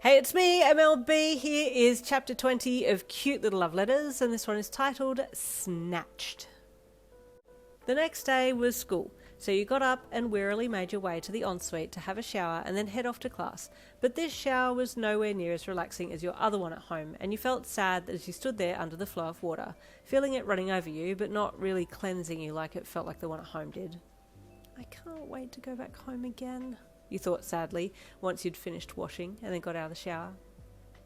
Hey, it's me, MLB. Here is chapter 20 of Cute Little Love Letters, and this one is titled Snatched. The next day was school, so you got up and wearily made your way to the ensuite to have a shower and then head off to class. But this shower was nowhere near as relaxing as your other one at home, and you felt sad as you stood there under the flow of water, feeling it running over you, but not really cleansing you like it felt like the one at home did. I can't wait to go back home again, you thought sadly, once you'd finished washing and then got out of the shower.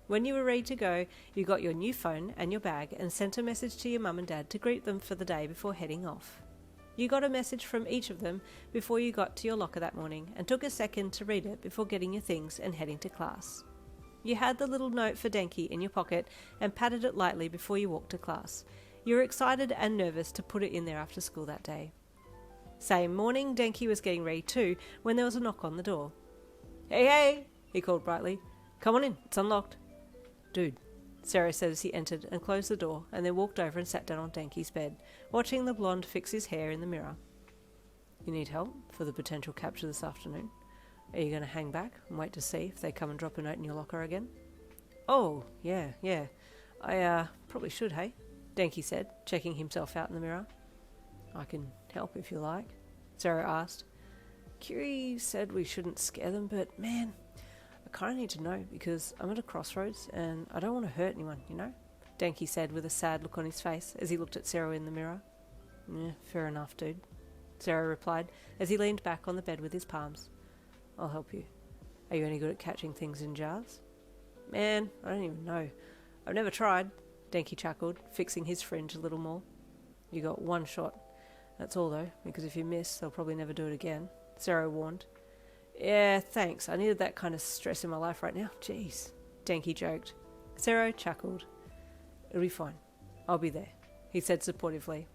When you were ready to go, you got your new phone and your bag and sent a message to your mum and dad to greet them for the day before heading off. You got a message from each of them before you got to your locker that morning and took a second to read it before getting your things and heading to class. You had the little note for Denki in your pocket and patted it lightly before you walked to class. You were excited and nervous to put it in there after school that day. Same morning, Denki was getting ready too when there was a knock on the door. "Hey, hey," he called brightly. "Come on in, it's unlocked." "Dude," Sarah said as he entered and closed the door and then walked over and sat down on Denki's bed, watching the blonde fix his hair in the mirror. "You need help for the potential capture this afternoon? Are you going to hang back and wait to see if they come and drop a note in your locker again?" "Oh, yeah. I probably should, hey?" Denki said, checking himself out in the mirror. "I can help if you like," Sarah asked. "Curie said we shouldn't scare them, but man, I kind of need to know because I'm at a crossroads and I don't want to hurt anyone, you know?" Denki said with a sad look on his face as he looked at Sarah in the mirror. "Yeah, fair enough, dude," Sarah replied as he leaned back on the bed with his palms. "I'll help you. Are you any good at catching things in jars?" "Man, I don't even know. I've never tried," Denki chuckled, fixing his fringe a little more. "You got one shot. That's all though, because if you miss, they'll probably never do it again," Sarah warned. "Yeah, thanks. I needed that kind of stress in my life right now. Jeez," Denki joked. Sarah chuckled. "It'll be fine. I'll be there," he said supportively.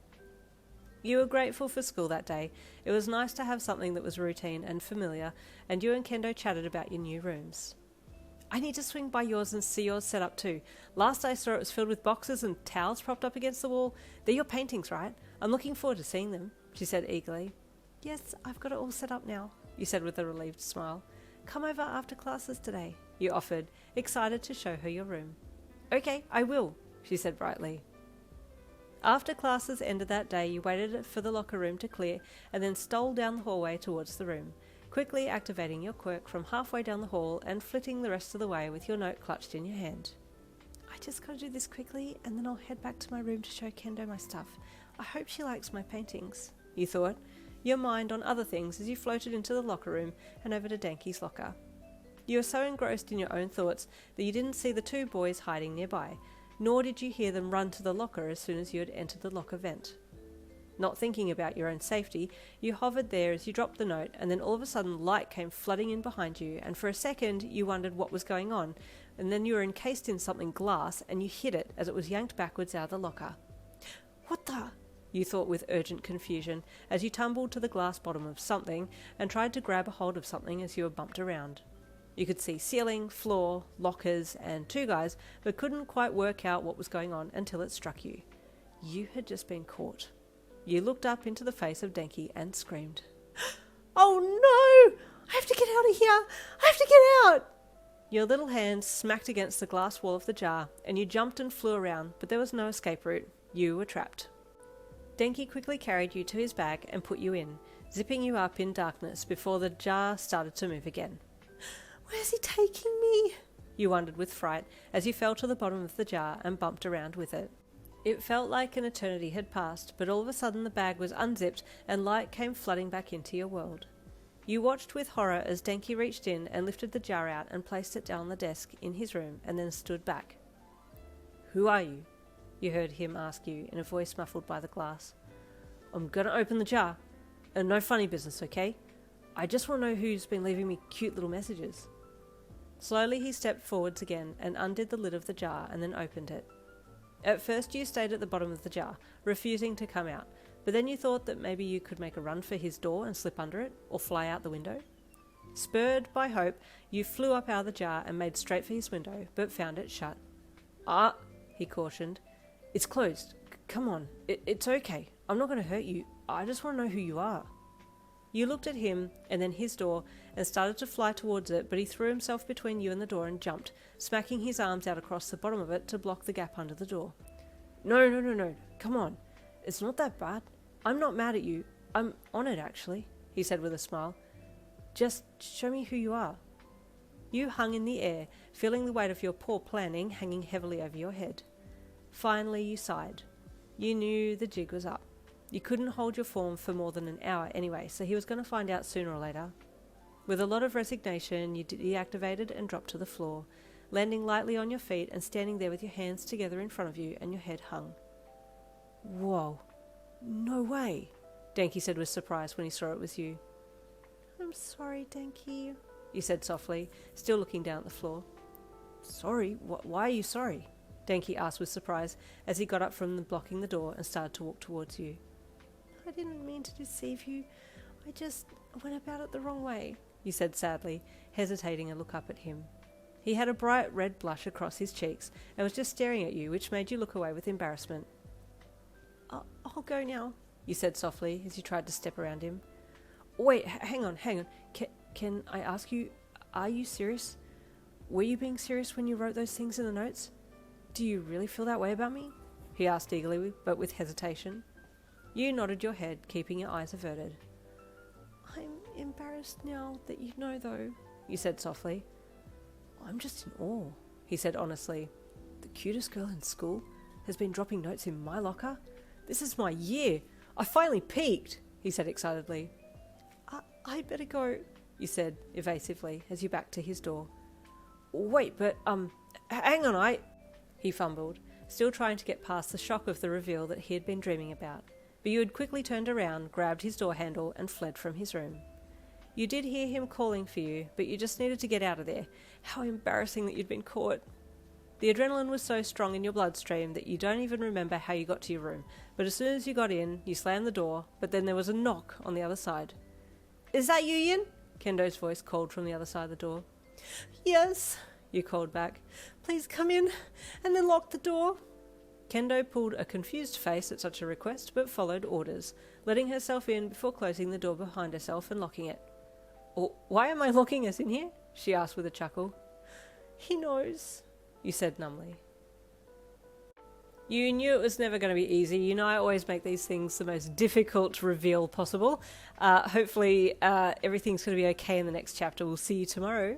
You were grateful for school that day. It was nice to have something that was routine and familiar, and you and Kendo chatted about your new rooms. "I need to swing by yours and see yours set up too. Last I saw it was filled with boxes and towels propped up against the wall. They're your paintings, right? I'm looking forward to seeing them," she said eagerly. "Yes, I've got it all set up now," you said with a relieved smile. "Come over after classes today," you offered, excited to show her your room. "Okay, I will," she said brightly. After classes ended that day, you waited for the locker room to clear and then stole down the hallway towards the room, quickly activating your quirk from halfway down the hall and flitting the rest of the way with your note clutched in your hand. "I just gotta do this quickly and then I'll head back to my room to show Kendo my stuff. I hope she likes my paintings," you thought, your mind on other things as you floated into the locker room and over to Denki's locker. You were so engrossed in your own thoughts that you didn't see the two boys hiding nearby, nor did you hear them run to the locker as soon as you had entered the locker vent. Not thinking about your own safety, you hovered there as you dropped the note, and then all of a sudden light came flooding in behind you, and for a second you wondered what was going on, and then you were encased in something glass and you hit it as it was yanked backwards out of the locker. "What the?" you thought with urgent confusion as you tumbled to the glass bottom of something and tried to grab a hold of something as you were bumped around. You could see ceiling, floor, lockers, and two guys, but couldn't quite work out what was going on until it struck you. You had just been caught. You looked up into the face of Denki and screamed. "Oh no! I have to get out of here! I have to get out!" Your little hand smacked against the glass wall of the jar, and you jumped and flew around, but there was no escape route. You were trapped. Denki quickly carried you to his bag and put you in, zipping you up in darkness before the jar started to move again. "Where's he taking me?" you wondered with fright as you fell to the bottom of the jar and bumped around with it. It felt like an eternity had passed, but all of a sudden the bag was unzipped and light came flooding back into your world. You watched with horror as Denki reached in and lifted the jar out and placed it down on the desk in his room and then stood back. "Who are you?" you heard him ask you in a voice muffled by the glass. "I'm gonna open the jar. And no funny business, okay? I just want to know who's been leaving me cute little messages." Slowly he stepped forwards again and undid the lid of the jar and then opened it. At first you stayed at the bottom of the jar, refusing to come out, but then you thought that maybe you could make a run for his door and slip under it, or fly out the window. Spurred by hope, you flew up out of the jar and made straight for his window, but found it shut. "Ah," he cautioned. "It's closed. Come on. It's okay. I'm not going to hurt you. I just want to know who you are." You looked at him and then his door and started to fly towards it, but he threw himself between you and the door and jumped, smacking his arms out across the bottom of it to block the gap under the door. No. Come on. It's not that bad. I'm not mad at you. I'm honoured, actually, he said with a smile. Just show me who you are. You hung in the air, feeling the weight of your poor planning hanging heavily over your head. Finally, you sighed. You knew the jig was up. You couldn't hold your form for more than an hour anyway, so he was going to find out sooner or later. With a lot of resignation, you deactivated and dropped to the floor, landing lightly on your feet and standing there with your hands together in front of you and your head hung. Whoa. No way, Denki said with surprise when he saw it was you. I'm sorry, Denki, you said softly, still looking down at the floor. Sorry? Why are you sorry? Denki asked with surprise as he got up from blocking the door and started to walk towards you. I didn't mean to deceive you. I just went about it the wrong way, you said sadly, hesitating a look up at him. He had a bright red blush across his cheeks and was just staring at you, which made you look away with embarrassment. I'll go now, you said softly as you tried to step around him. Wait, hang on. Can I ask you, are you serious? Were you being serious when you wrote those things in the notes? Do you really feel that way about me? He asked eagerly, but with hesitation. You nodded your head, keeping your eyes averted. I'm embarrassed now that you know, though, you said softly. I'm just in awe, he said honestly. The cutest girl in school has been dropping notes in my locker? This is my year. I finally peaked, he said excitedly. I'd better go, you said evasively as you backed to his door. Wait, but, hang on, he fumbled, still trying to get past the shock of the reveal that he had been dreaming about. But you had quickly turned around, grabbed his door handle, and fled from his room. You did hear him calling for you, but you just needed to get out of there. How embarrassing that you'd been caught. The adrenaline was so strong in your bloodstream that you don't even remember how you got to your room, but as soon as you got in, you slammed the door, but then there was a knock on the other side. Is that you, Yin? Kendo's voice called from the other side of the door. Yes, you called back. Please come in, and then lock the door. Kendo pulled a confused face at such a request, but followed orders, letting herself in before closing the door behind herself and locking it. Why am I locking us in here? She asked with a chuckle. He knows, you said numbly. You knew it was never going to be easy. You know I always make these things the most difficult reveal possible. Hopefully everything's going to be okay in the next chapter. We'll see you tomorrow.